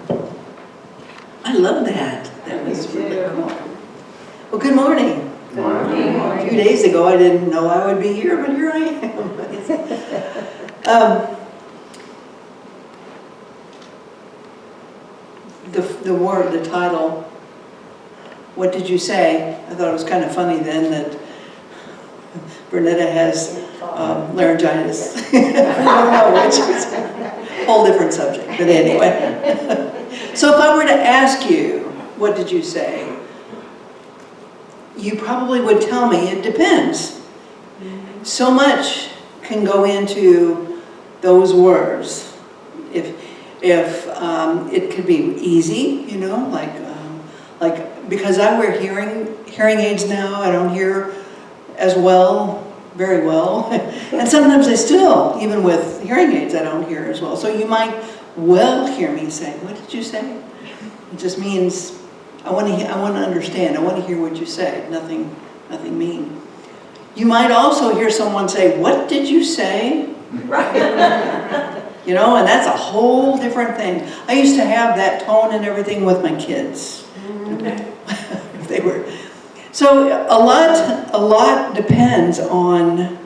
I love that. That was really cool. Well, good morning. Good morning. A few days ago, I didn't know I would be here, but here I am. The title, what did you say? I thought it was kind of funny then that Bernetta has laryngitis. I don't know which was a whole different subject, but anyway. So if I were to ask you, what did you say? You probably would tell me it depends. So much can go into those words. If it could be easy, you know, like because I wear hearing aids now, I don't hear as well, very well, and sometimes I still, even with hearing aids, I don't hear as well. So you might well hear me say, "What did you say?" It just means I want to understand. I want to hear what you say. Nothing mean. You might also hear someone say, "What did you say?" You know, and that's a whole different thing. I used to have that tone and everything with my kids. If they were. So a lot depends on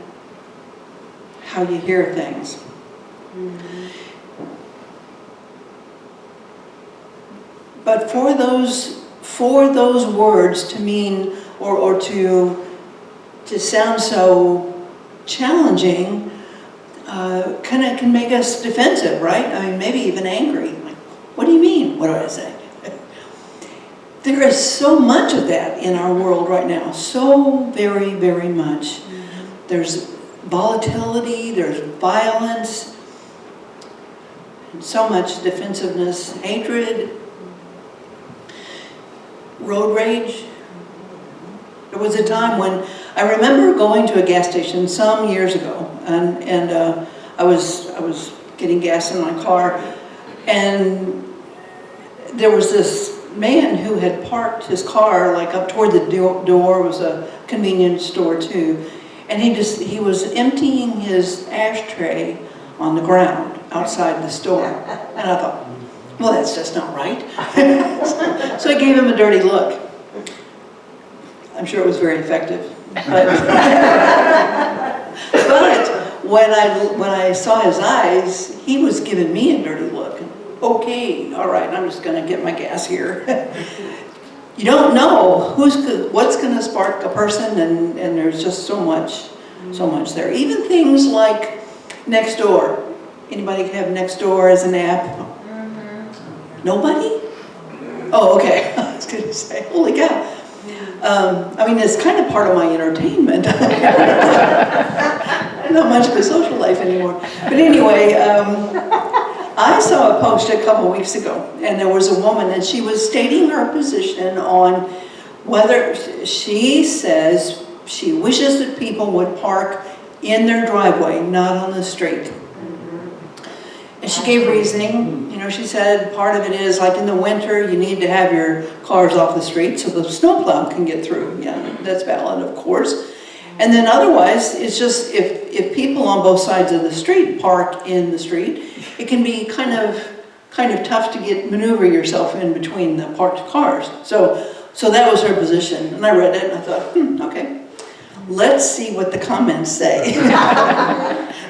how you hear things. But for those words to mean or to sound so challenging, can make us defensive, right? I mean, maybe even angry. Like, what do you mean? What do I say? There is so much of that in our world right now. So very, very much. There's volatility, there's violence, so much defensiveness, hatred, road rage. There was a time when I remember going to a gas station some years ago, and I was getting gas in my car, and there was this man who had parked his car like up toward the door. It was a convenience store too, and he was emptying his ashtray on the ground outside the store, and I thought, well, that's just not right. So I gave him a dirty look. I'm sure it was very effective. But when I saw his eyes, he was giving me a dirty look. Okay, all right, I'm just going to get my gas here. You don't know what's going to spark a person, and there's just so much there. Even things like Nextdoor. Anybody have Nextdoor as an app? Nobody? Oh, okay. I was going to say, holy cow. I mean, it's kind of part of my entertainment. Not much of a social life anymore. But anyway, I saw a post a couple weeks ago, and there was a woman, and she was stating her position on whether she says she wishes that people would park in their driveway, not on the street. And she gave reasoning. You know, she said part of it is like in the winter you need to have your cars off the street so the snowplow can get through. Yeah, that's valid, of course. And then otherwise, it's just if people on both sides of the street park in the street, it can be kind of tough to maneuver yourself in between the parked cars. So that was her position, and I read it and I thought, okay, let's see what the comments say.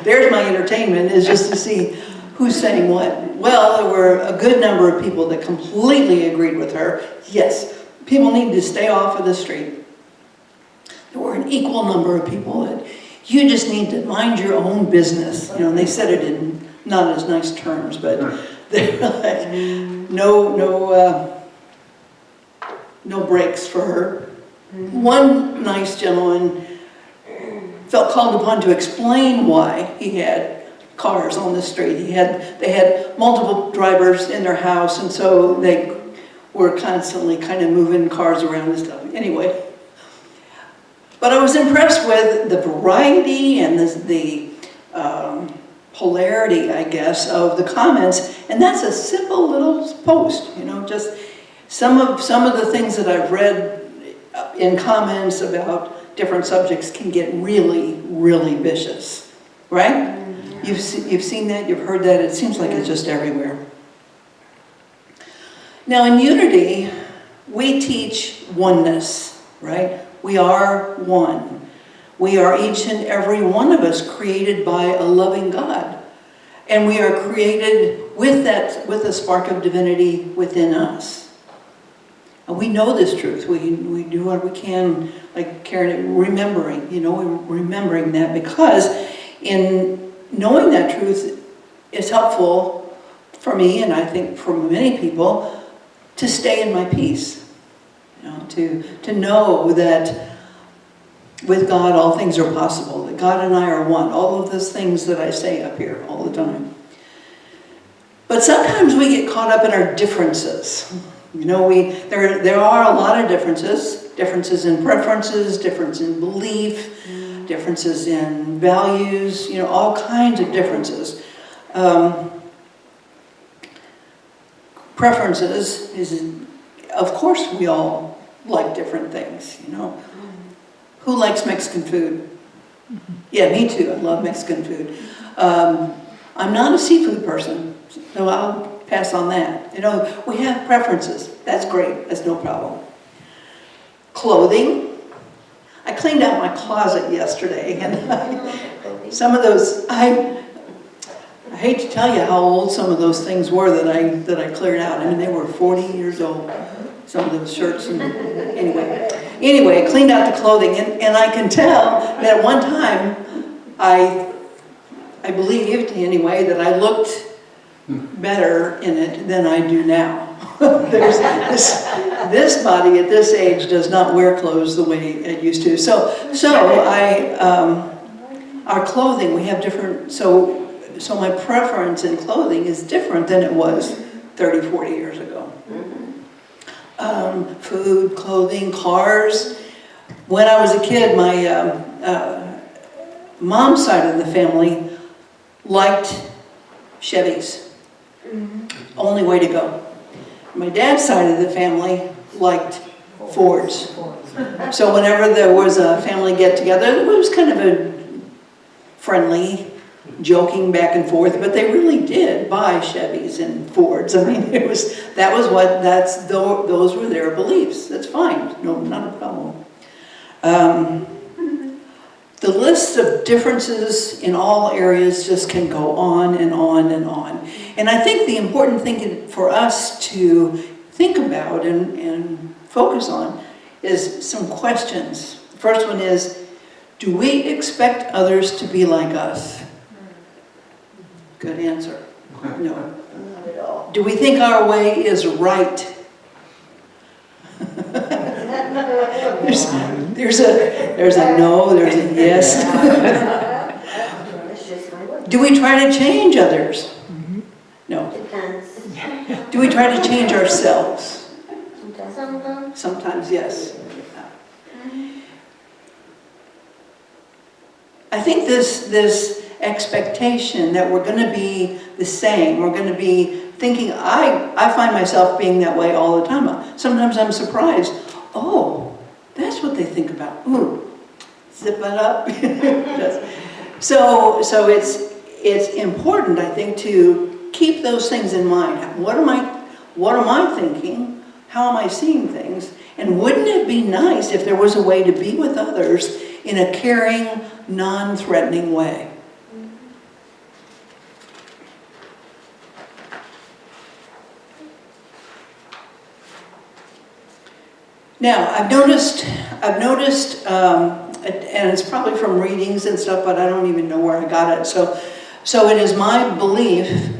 There's my entertainment, is just to see who's saying what. Well, there were a good number of people that completely agreed with her. Yes, people need to stay off of the street. There were an equal number of people that you just need to mind your own business. You know, and they said it in not as nice terms, but they're like, no breaks for her. One nice gentleman felt called upon to explain why he had cars on the street. They had multiple drivers in their house, and so they were constantly kind of moving cars around and stuff. Anyway, but I was impressed with the variety and the polarity, I guess, of the comments. And that's a simple little post, you know, just some of the things that I've read in comments about different subjects can get really, really vicious, right? You've seen that, you've heard that, it seems like it's just everywhere. Now in unity, we teach oneness, right? We are one. We are each and every one of us created by a loving God. And we are created with a spark of divinity within us. And we know this truth. We do what we can, like Karen, remembering that, because in knowing that truth is helpful for me, and I think for many people, to stay in my peace. To know that with God all things are possible, that God and I are one. All of those things that I say up here all the time. But sometimes we get caught up in our differences. There are a lot of differences in preferences, differences in belief, differences in values, all kinds of differences. Preferences is, of course, we all like different things, Who likes Mexican food? Yeah, me too. I love Mexican food. I'm not a seafood person, so I'll pass on that. We have preferences. That's great. That's no problem. Clothing. I cleaned out my closet yesterday, and some of those, I hate to tell you how old some of those things were that I cleared out. I mean, they were 40 years old. Some of those shirts, and anyway, I cleaned out the clothing, and I can tell that at one time, I believed, anyway, that I looked better in it than I do now. This body at this age does not wear clothes the way it used to. So our clothing, we have different, so my preference in clothing is different than it was 30, 40 years ago. Food, clothing, cars. When I was a kid, my mom's side of the family liked Chevys. Only way to go. My dad's side of the family liked Fords. So whenever there was a family get-together, it was kind of a friendly, joking back and forth, but they really did buy Chevys and Fords. I mean, those were their beliefs. That's fine. No, not a problem. The list of differences in all areas just can go on and on and on. And I think the important thing for us to think about and focus on is some questions. The first one is, do we expect others to be like us? Good answer. No. Not at all. Do we think our way is right? There's a no, there's a yes. It's just my way. Do we try to change others? No. Depends. Do we try to change ourselves? Sometimes. Sometimes, yes. I think this expectation that we're going to be the same, we're going to be thinking, I find myself being that way all the time. Sometimes I'm surprised. Oh, that's what they think about. Ooh, zip it up. So it's important, I think, to keep those things in mind. What am I thinking? How am I seeing things? And wouldn't it be nice if there was a way to be with others in a caring, non-threatening way? Now, I've noticed, and it's probably from readings and stuff, but I don't even know where I got it. So it is my belief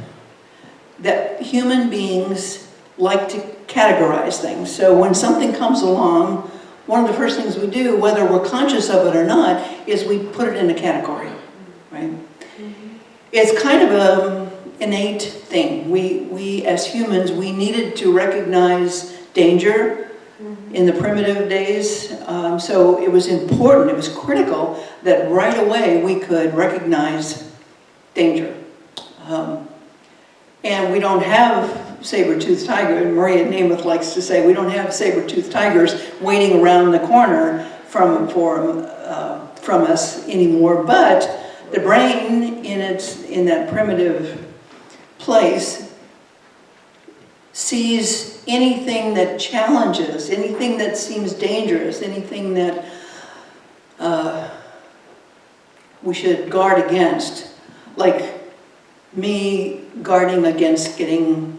that human beings like to categorize things. So when something comes along, one of the first things we do, whether we're conscious of it or not, is we put it in a category, right? It's kind of an innate thing. We as humans, we needed to recognize danger in the primitive days. So it was important, it was critical that right away we could recognize danger. And we don't have saber-toothed tiger, and Maria Namath likes to say we don't have saber-toothed tigers waiting around the corner from us anymore, but the brain in that primitive place sees anything that challenges, anything that seems dangerous, anything that we should guard against, like me guarding against getting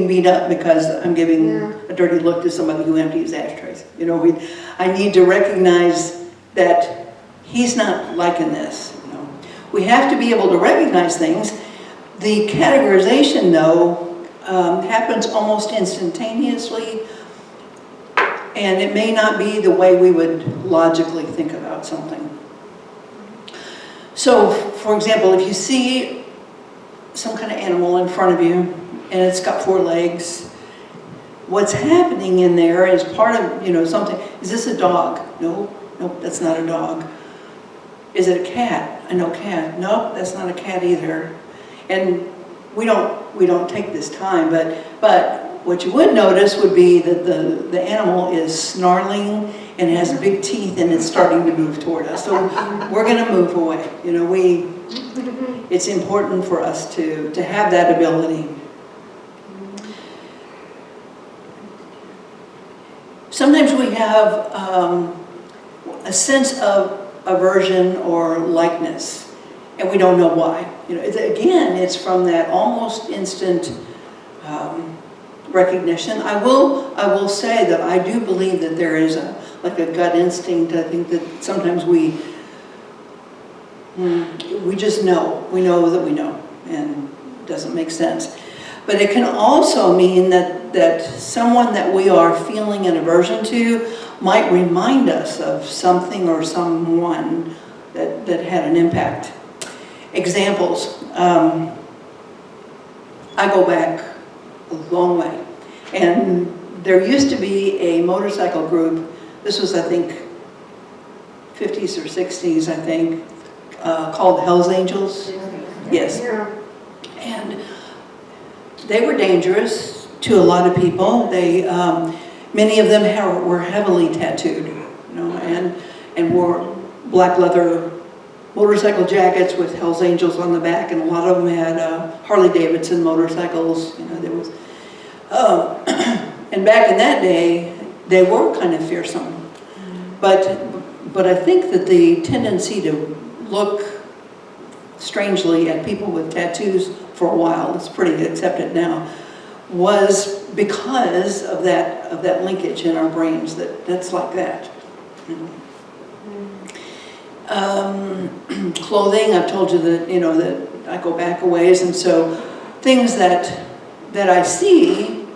beat up because I'm giving a dirty look to somebody who empties ashtrays. You know, I need to recognize that he's not liking this. You know, we have to be able to recognize things. The categorization, though, happens almost instantaneously, and it may not be the way we would logically think about something. So, for example, if you see some kind of animal in front of you, and it's got 4 legs, what's happening in there is part of, you know, something. Is this a dog? No, nope, that's not a dog. Is it a cat? I know cat. Nope, that's not a cat either. And we don't take this time, but what you would notice would be that the animal is snarling and has big teeth and it's starting to move toward us. So we're going to move away. You know, it's important for us to have that ability. Sometimes we have a sense of aversion or likeness, and we don't know why. You know, it's from that almost instant recognition. I will say that I do believe that there is a gut instinct. I think that sometimes we just know. We know that we know, and it doesn't make sense. But it can also mean that someone that we are feeling an aversion to might remind us of something or someone that had an impact. Examples. I go back a long way. And there used to be a motorcycle group. This was, I think, 50s or 60s, I think, called Hell's Angels. Yes. And they were dangerous to a lot of people. They, many of them were heavily tattooed, you know, and wore black leather motorcycle jackets with Hell's Angels on the back, and a lot of them had Harley Davidson motorcycles. You know, there was, and back in that day, they were kind of fearsome. But I think that the tendency to look strangely at people with tattoos for a while, it's pretty accepted now, was because of that linkage in our brains that's like that. You know. Clothing, I've told you that, you know, that I go back a ways, and so things that I see,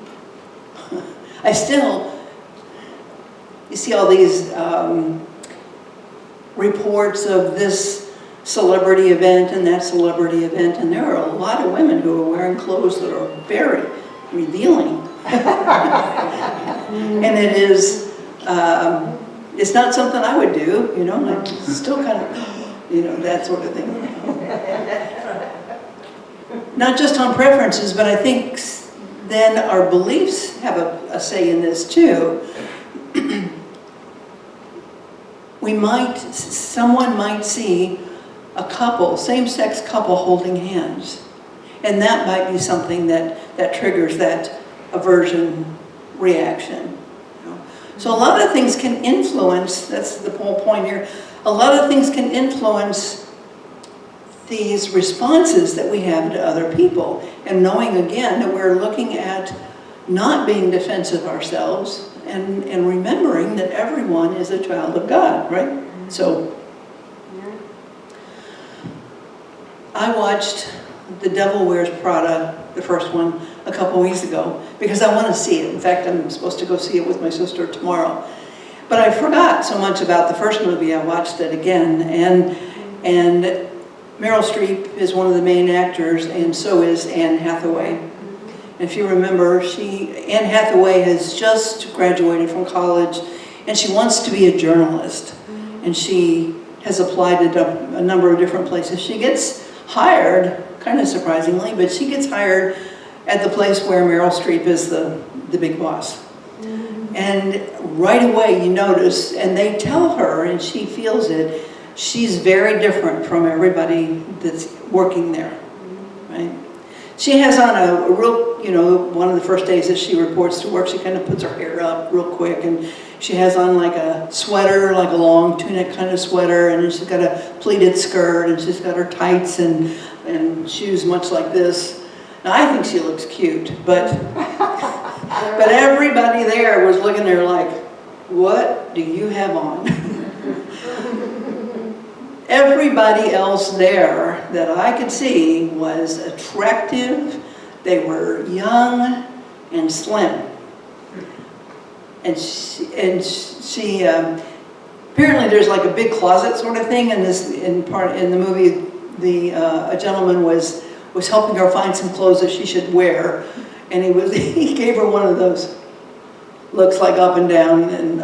you see all these reports of this celebrity event and that celebrity event, and there are a lot of women who are wearing clothes that are very revealing. And it is, it's not something I would do, you know, like still kind of, you know, that sort of thing. Not just on preferences, but I think then our beliefs have a say in this too. Someone might see a couple, same-sex couple holding hands, and that might be something that triggers that aversion reaction. You know? So a lot of things can influence, that's the whole point here, a lot of things can influence these responses that we have to other people, and knowing again that we're looking at not being defensive ourselves and remembering that everyone is a child of God, right? So I watched The Devil Wears Prada, the first one, a couple weeks ago, because I want to see it. In fact, I'm supposed to go see it with my sister tomorrow. But I forgot so much about the first movie. I watched it again, and Meryl Streep is one of the main actors, and so is Anne Hathaway. If you remember, Anne Hathaway has just graduated from college, and she wants to be a journalist. And she has applied to a number of different places. She gets hired, kind of surprisingly, but she gets hired at the place where Meryl Streep is the big boss. And right away you notice, and they tell her, and she feels it, she's very different from everybody that's working there, right? She has on a real, one of the first days that she reports to work, she kind of puts her hair up real quick, and she has on like a sweater, like a long tunic kind of sweater, and she's got a pleated skirt, and she's got her tights and shoes much like this. Now, I think she looks cute, but everybody there was looking at her like, what do you have on? Everybody else there that I could see was attractive. They were young and slim. And she apparently there's like a big closet sort of thing in the movie. A gentleman was helping her find some clothes that she should wear, and he gave her one of those looks like up and down, and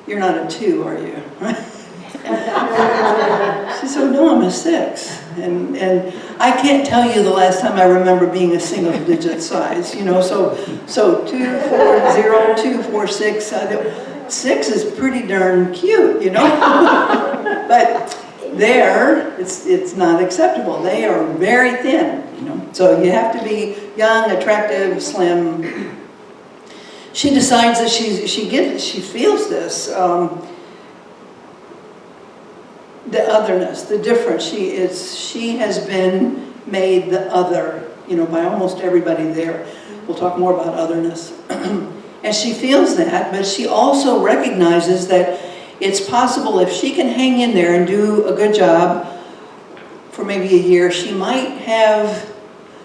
you're not a 2, are you? She said, no, I'm a 6. And I can't tell you the last time I remember being a single digit size, so 2, 4, 0, 2, 4, 6. 6 is pretty darn cute, But there, it's not acceptable. They are very thin, So you have to be young, attractive, slim. She decides that she feels this. The otherness, the difference. She has been made the other, by almost everybody there. We'll talk more about otherness. And she feels that, but she also recognizes that it's possible if she can hang in there and do a good job for maybe a year, she might have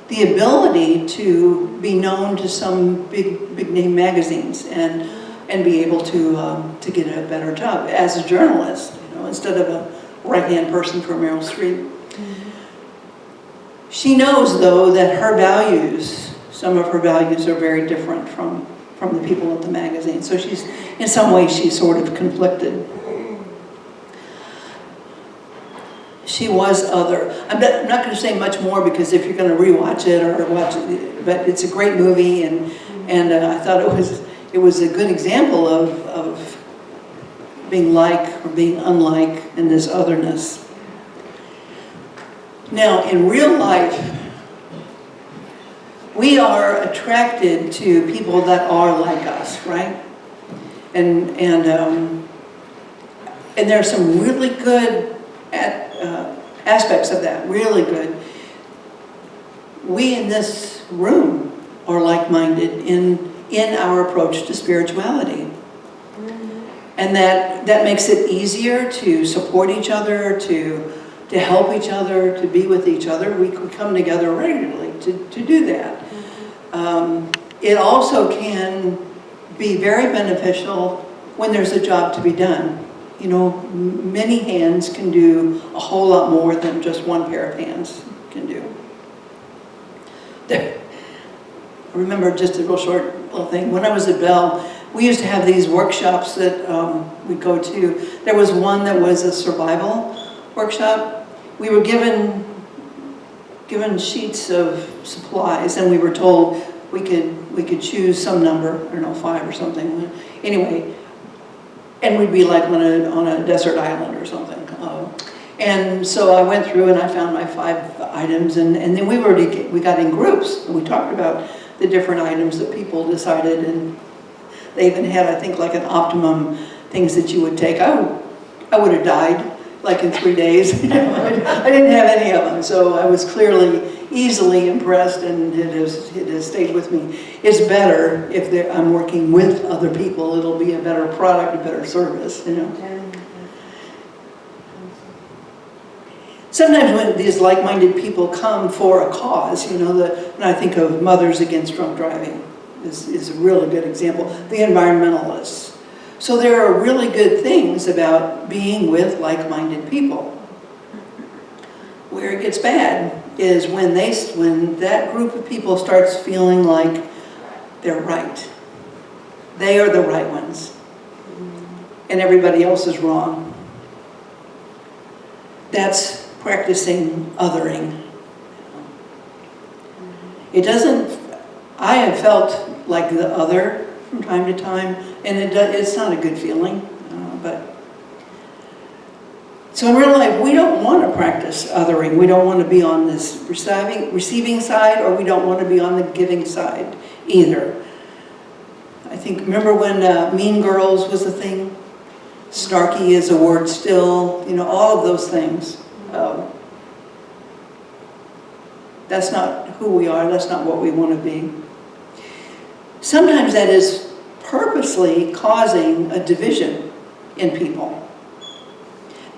the ability to be known to some big name magazines and be able to get a better job as a journalist, instead of a right-hand person for Meryl Streep. Mm-hmm. She knows, though, that some of her values are very different from the people at the magazine. So in some ways, she's sort of conflicted. She was other. I'm not going to say much more because if you're going to rewatch it or watch it, but it's a great movie, and I thought it was a good example of being like or being unlike in this otherness. Now, in real life, we are attracted to people that are like us, right? And there are some really good aspects of that, really good. We in this room are like-minded in our approach to spirituality. And that makes it easier to support each other, to help each other, to be with each other. We come together regularly to do that. It also can be very beneficial when there's a job to be done. Many hands can do a whole lot more than just one pair of hands can do. I remember just a real short little thing. When I was at Bell, we used to have these workshops that we'd go to. There was one that was a survival workshop. We were given sheets of supplies, and we were told we could choose some number, I don't know, 5 or something. Anyway, and we'd be like on a desert island or something. And so I went through and I found my 5 items, and then we got in groups, and we talked about the different items that people decided, and they even had, I think, like an optimum things that you would take. I would have died like in 3 days. I didn't have any of them, so I was clearly easily impressed, and it has stayed with me. It's better if I'm working with other people. It'll be a better product, a better service, Sometimes when these like-minded people come for a cause, when I think of Mothers Against Drunk Driving is a really good example. The environmentalists. So there are really good things about being with like-minded people. Where it gets bad is when that group of people starts feeling like they're right. They are the right ones. And everybody else is wrong. That's practicing othering. I have felt like the other from time to time, and it's not a good feeling, but So in real life, we don't want to practice othering. We don't want to be on this receiving side, or we don't want to be on the giving side either. I think, remember when Mean Girls was a thing? Snarky is a word still, you know, all of those things. That's not who we are, that's not what we want to be. Sometimes that is purposely causing a division in people.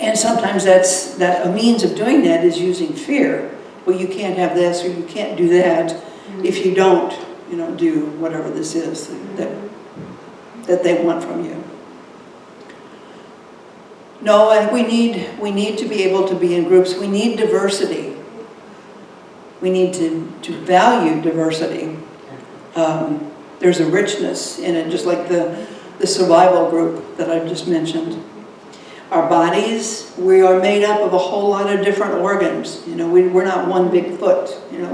And sometimes a means of doing that is using fear. Well, you can't have this or you can't do that if you don't, you know, do whatever this is that they want from you. No, I think we need to be able to be in groups. We need diversity. We need to value diversity. There's a richness in it, just like the survival group that I just mentioned. Our bodies, we are made up of a whole lot of different organs. You know, we're not one big foot. You know,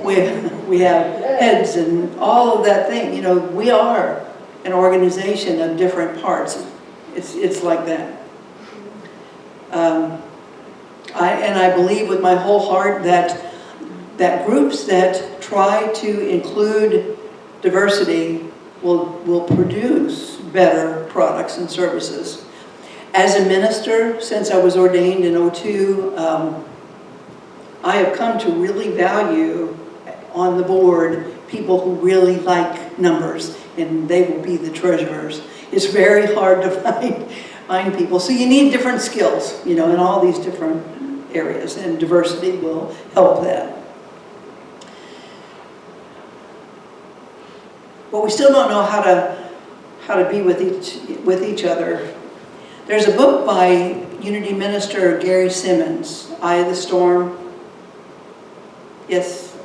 we have heads and all of that thing. You know, we are an organization of different parts. It's like that. I believe with my whole heart that groups that try to include diversity will produce better products and services. As a minister, since I was ordained in '02, I have come to really value on the board people who really like numbers, and they will be the treasurers. It's very hard to find people. So you need different skills, you know, in all these different areas, and diversity will help that. But we still don't know how to be with each other. There's a book by Unity Minister Gary Simmons, Eye of the Storm. Yes,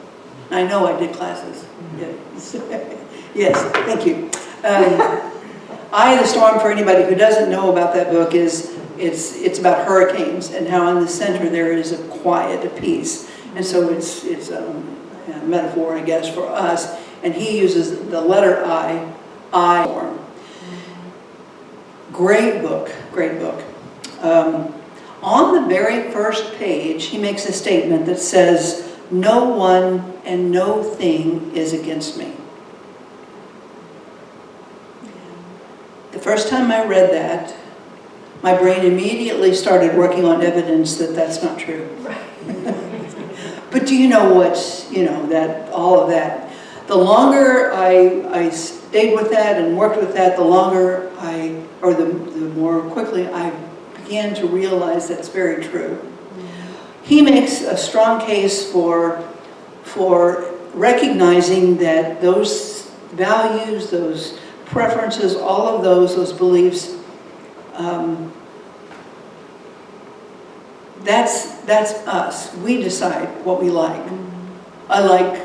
I know I did classes. Yes, yes, thank you. Eye of the Storm, for anybody who doesn't know about that book, it's about hurricanes and how in the center there is a quiet, a peace. And so it's a metaphor, I guess, for us. And he uses the letter I form. Great book, great book. On the very first page, he makes a statement that says, "No one and no thing is against me." The first time I read that, my brain immediately started working on evidence that that's not true. But do you know what's, you know, that all of that, the longer I stayed with that and worked with that, the longer the more quickly I began to realize that's very true. He makes a strong case for recognizing that those values, those preferences, all of those beliefs, that's us. We decide what we like. I like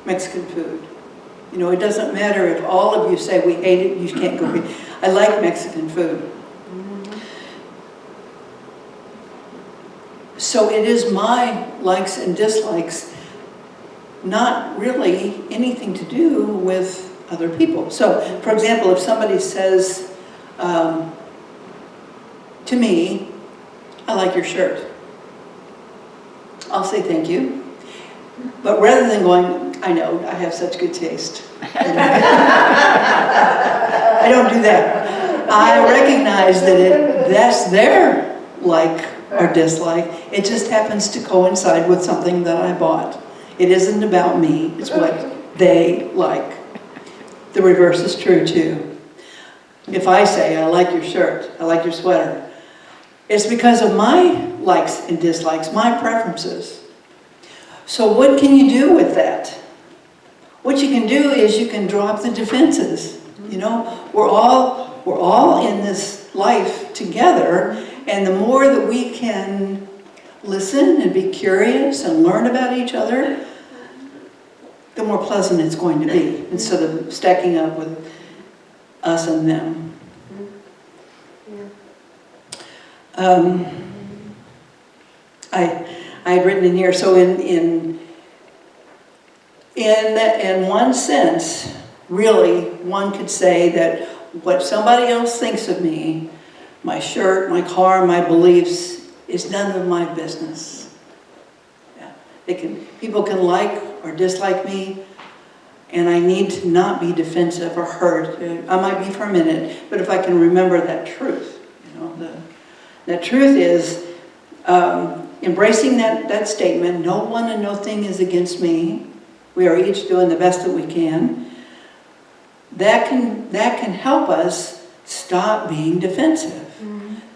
Mexican food. You know, it doesn't matter if all of you say we hate it, you can't go. I like Mexican food. So it is my likes and dislikes, not really anything to do with other people. So, for example, if somebody says to me, "I like your shirt," I'll say thank you. But rather than going, "I know, I have such good taste," I don't do that. I recognize that that's their like or dislike. It just happens to coincide with something that I bought. It isn't about me, it's what they like. The reverse is true too. If I say, "I like your shirt, I like your sweater," it's because of my likes and dislikes, my preferences. So what can you do with that? What you can do is you can drop the defenses. You know, we're all in this life together, and the more that we can listen and be curious and learn about each other, the more pleasant it's going to be, instead of stacking up with us and them. I had written in here, so in one sense, really, one could say that what somebody else thinks of me my shirt, my car, my beliefs is none of my business. Yeah. People can like or dislike me, and I need to not be defensive or hurt. I might be for a minute, but if I can remember that truth, that truth is embracing that statement, no one and no thing is against me. We are each doing the best that we can. That can help us stop being defensive.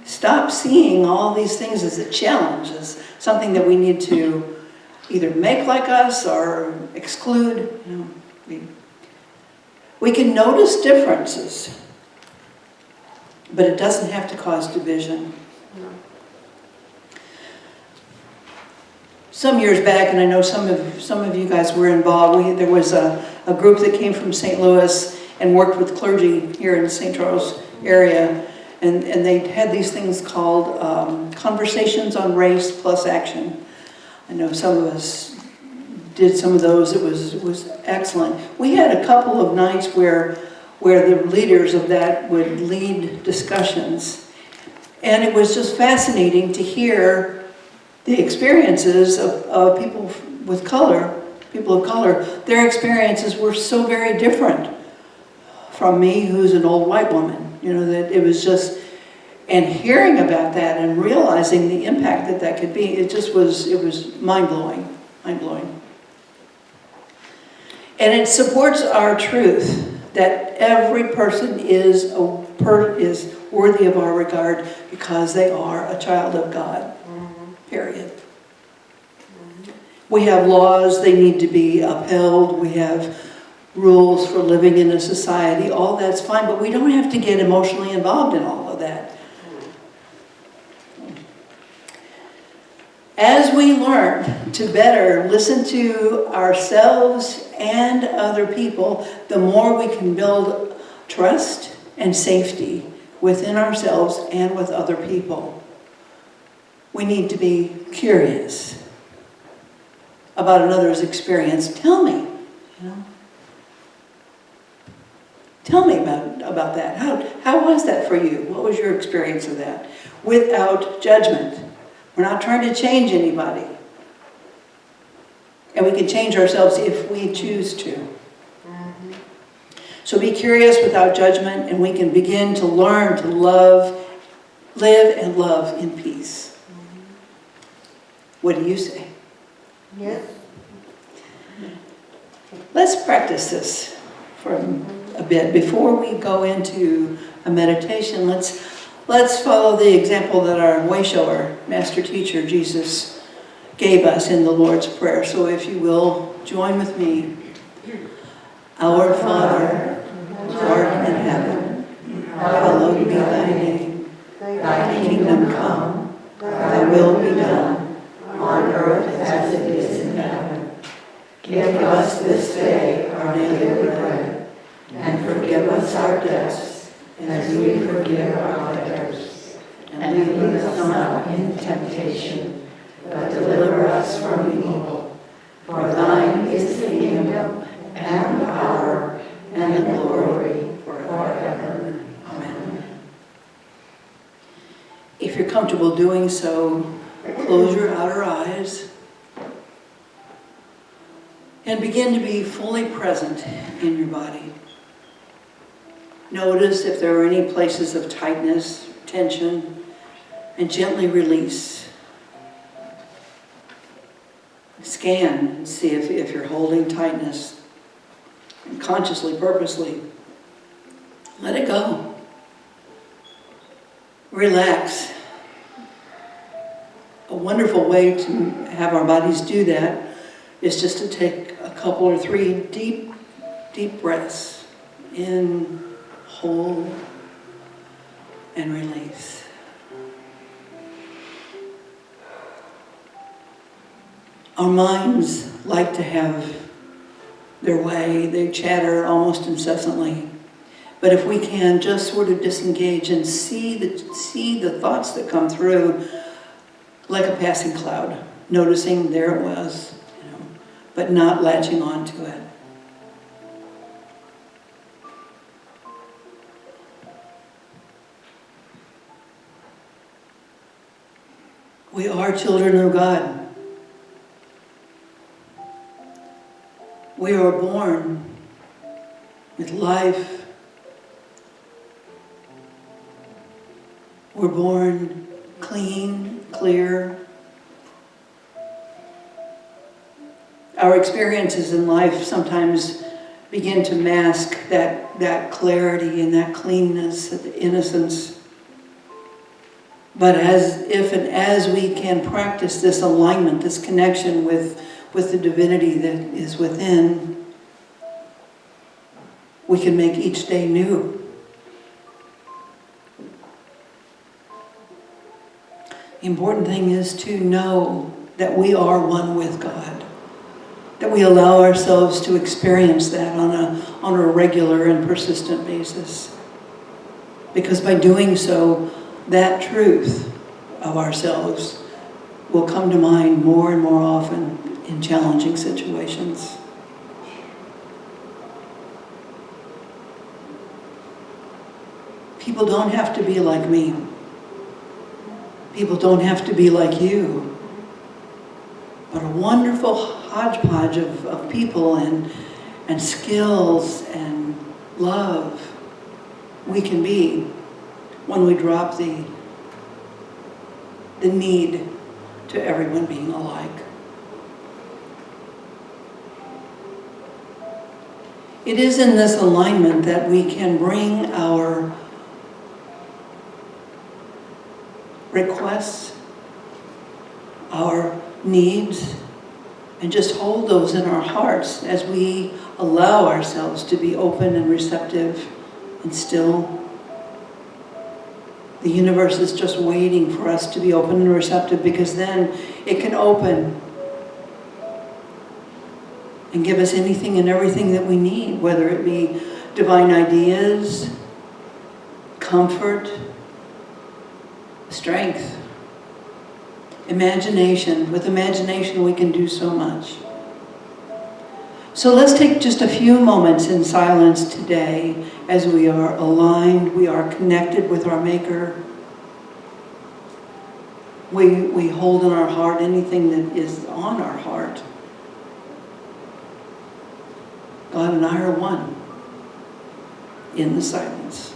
Stop seeing all these things as a challenge, as something that we need to either make like us or exclude. We can notice differences, but it doesn't have to cause division. Some years back, and I know some of you guys were involved, there was a group that came from St. Louis and worked with clergy here in the St. Charles area, and they had these things called Conversations on Race Plus Action. I know some of us did some of those. It was excellent. We had a couple of nights where the leaders of that would lead discussions, and it was just fascinating to hear the experiences of people of color. Their experiences were so very different from me, who's an old white woman. That it was just, and hearing about that and realizing the impact that could be, it was mind-blowing. And it supports our truth that every person is worthy of our regard because they are a child of God. Period. We have laws, they need to be upheld. We have rules for living in a society. All that's fine, but we don't have to get emotionally involved in all of that. As we learn to better listen to ourselves and other people, the more we can build trust and safety within ourselves and with other people. We need to be curious about another's experience. Tell me, Tell me about that. How was that for you? What was your experience of that? Without judgment. We're not trying to change anybody. And we can change ourselves if we choose to. So be curious without judgment, and we can begin to learn to live and love in peace. What do you say? Yes. Let's practice this for a bit. Before we go into a meditation, let's follow the example that our way shower, master teacher, Jesus, gave us in the Lord's Prayer. So if you will, join with me. Our Father, who art in heaven, hallowed be thy name. Thy kingdom come, thy will be done, on earth as it is in heaven. Give us this day our daily bread, and forgive us our debts, as we forgive our debtors. And lead us not into temptation, but deliver us from evil. For thine is the kingdom, and the power, and the glory, forever. Amen. If you're comfortable doing so, close your outer eyes and begin to be fully present in your body. Notice if there are any places of tightness, tension, and gently release. Scan and see if you're holding tightness. And consciously, purposely, let it go. Relax. A wonderful way to have our bodies do that is just to take a couple or three deep, deep breaths. In, hold, and release. Our minds like to have their way. They chatter almost incessantly. But if we can just sort of disengage and see the thoughts that come through like a passing cloud, noticing there it was, but not latching on to it. We are children of God. We are born with life. We're born clean, clear. Our experiences in life sometimes begin to mask that clarity and that cleanness, that innocence. But as we can practice this alignment, this connection with the divinity that is within, we can make each day new. The important thing is to know that we are one with God, that we allow ourselves to experience that on a regular and persistent basis. Because by doing so, that truth of ourselves will come to mind more and more often in challenging situations. People don't have to be like me. People don't have to be like you. But a wonderful hodgepodge of people and skills and love we can be when we drop the need to everyone being alike. It is in this alignment that we can bring our requests, our needs, and just hold those in our hearts as we allow ourselves to be open and receptive and still. The universe is just waiting for us to be open and receptive, because then it can open and give us anything and everything that we need, whether it be divine ideas, comfort, strength, imagination. With imagination we can do so much. So let's take just a few moments in silence today as we are aligned, we are connected with our Maker. We hold in our heart anything that is on our heart. God and I are one in the silence.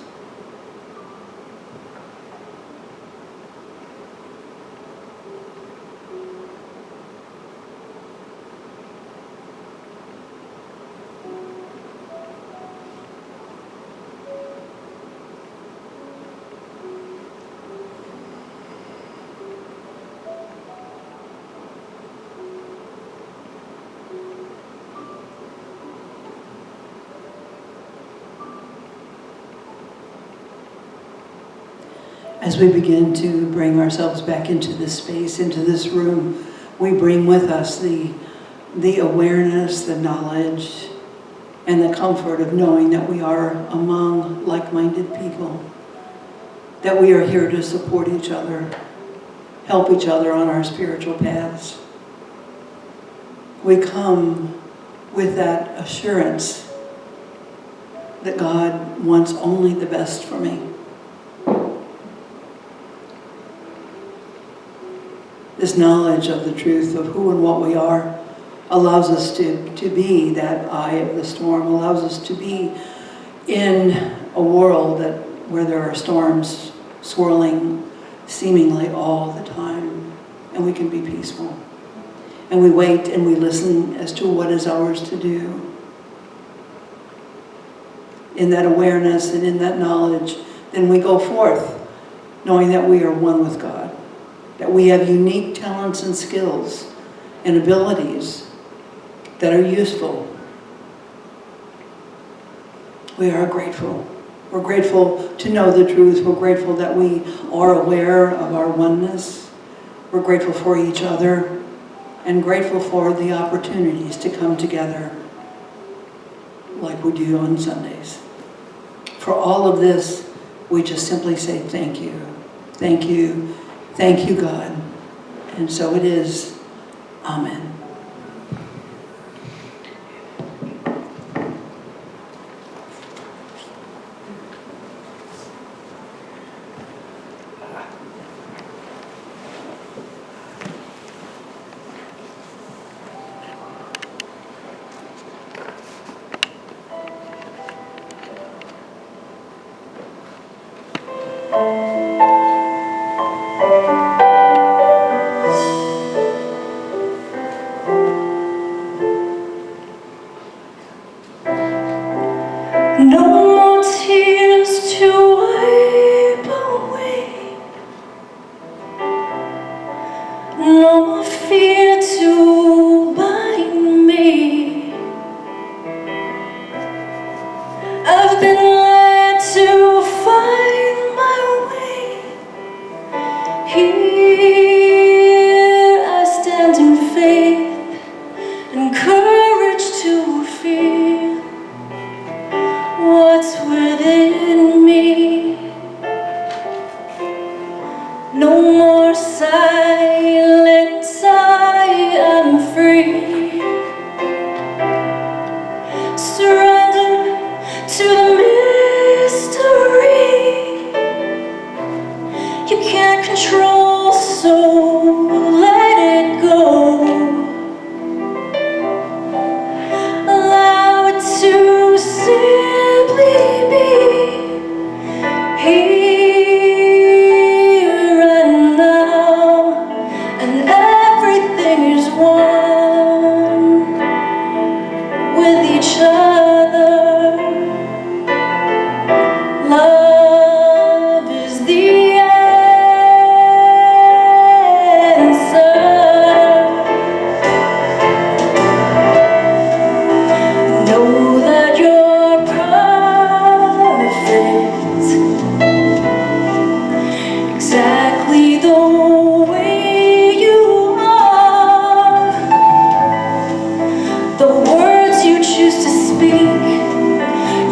As we begin to bring ourselves back into this space, into this room, we bring with us the awareness, the knowledge, and the comfort of knowing that we are among like-minded people, that we are here to support each other, help each other on our spiritual paths. We come with that assurance that God wants only the best for me. This knowledge of the truth of who and what we are allows us to be that eye of the storm, allows us to be in a world where there are storms swirling seemingly all the time, and we can be peaceful. And we wait and we listen as to what is ours to do. In that awareness and in that knowledge, then we go forth knowing that we are one with God, that we have unique talents and skills and abilities that are useful. We are grateful. We're grateful to know the truth. We're grateful that we are aware of our oneness. We're grateful for each other and grateful for the opportunities to come together like we do on Sundays. For all of this, we just simply say thank you. Thank you. Thank you, God. And so it is. Amen.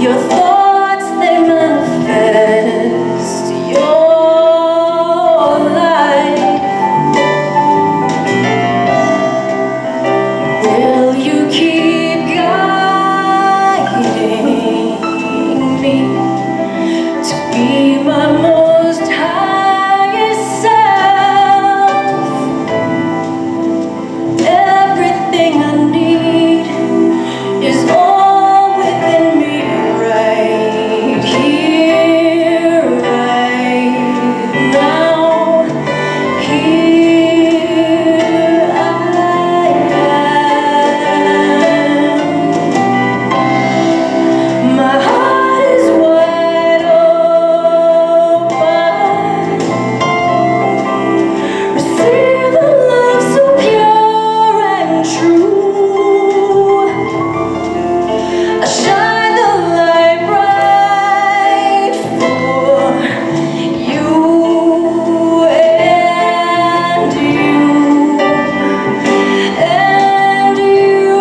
Your thoughts, they manifest your life. Will you keep guiding me to be my most highest self? Everything I need is all within me right here, right now. Here I am. My heart is wide open. Receive the love so pure and true. I shine the light bright for you and you and you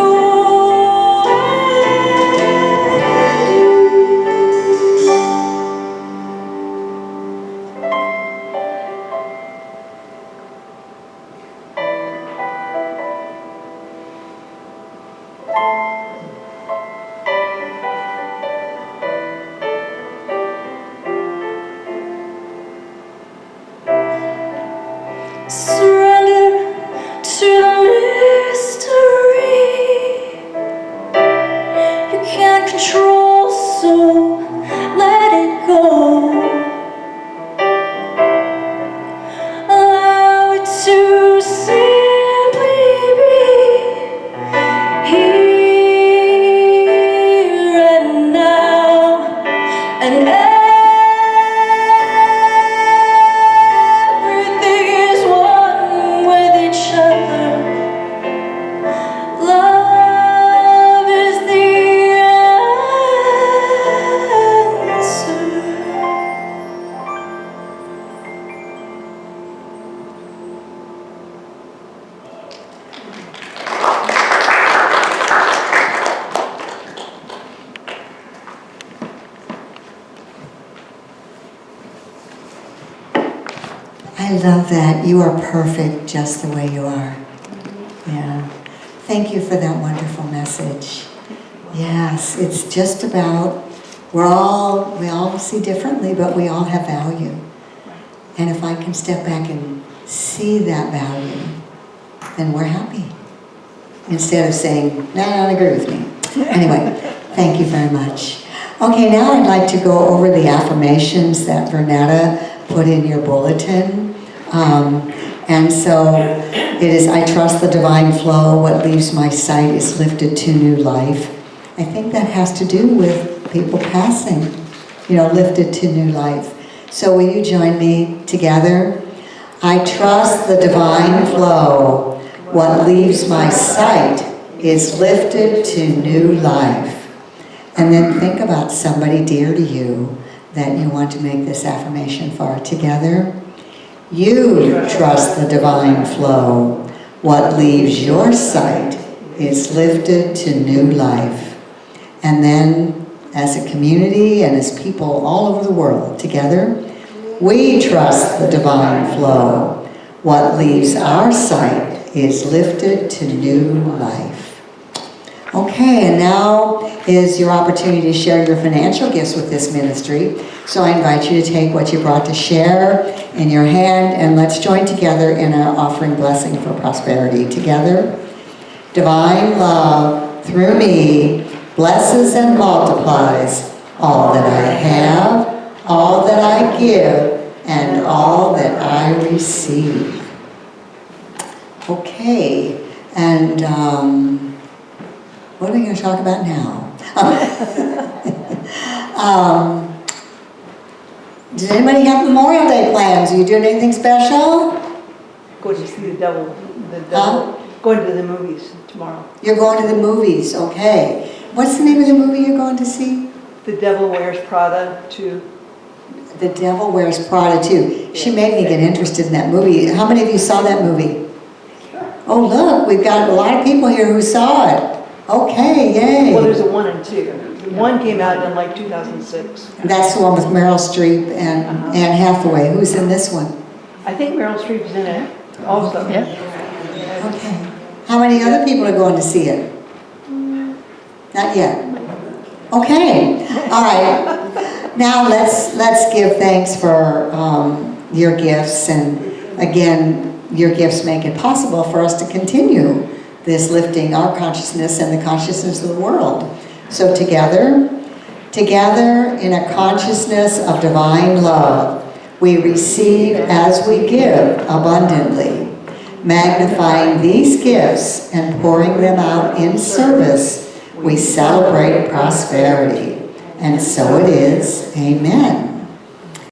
surrender to the mystery. You can't control, so let it go. Allow it to simply be here and now, and everything is one with each other. Love is the answer. I love that. You are perfect just the way you are. Yeah. Thank you for that wonderful message. Yes, it's just about, we all see differently, but we all have value. And if I can step back and see that value, then we're happy. Instead of saying, nah, I don't agree with me. Anyway, thank you very much. Okay, now I'd like to go over the affirmations that Vernetta put in your bulletin. And so it is, I trust the divine flow, what leaves my sight is lifted to new life. I think that has to do with people passing, lifted to new life. So will you join me together? I trust the divine flow, what leaves my sight is lifted to new life. And then think about somebody dear to you that you want to make this affirmation for. Together. You trust the divine flow. What leaves your sight is lifted to new life. And then, as a community and as people all over the world, together, we trust the divine flow. What leaves our sight is lifted to new life. Okay, and now is your opportunity to share your financial gifts with this ministry. So I invite you to take what you brought to share in your hand, and let's join together in our offering blessing for prosperity. Together, divine love through me blesses and multiplies all that I have, all that I give, and all that I receive. Okay, and what are we going to talk about now? Does anybody have Memorial Day plans? Are you doing anything special? Go to see the devil. Huh? Going to the movies tomorrow. You're going to the movies, okay. What's the name of the movie you're going to see? The Devil Wears Prada 2. The Devil Wears Prada 2. She made me get interested in that movie. How many of you saw that movie? Oh, look, we've got a lot of people here who saw it. Okay, Well, yay. there's a 1 and 2. The 1 came out in like 2006. That's the one with Meryl Streep and Anne Hathaway. Who's in this one? I think Meryl Streep's in it also. Yeah. Okay. How many other people are going to see it? Not yet. Okay, all right. Now let's give thanks for your gifts, and again, your gifts make it possible for us to continue this lifting our consciousness and the consciousness of the world. So together in a consciousness of divine love, we receive as we give abundantly, magnifying these gifts and pouring them out in service. We celebrate prosperity. And so it is. Amen.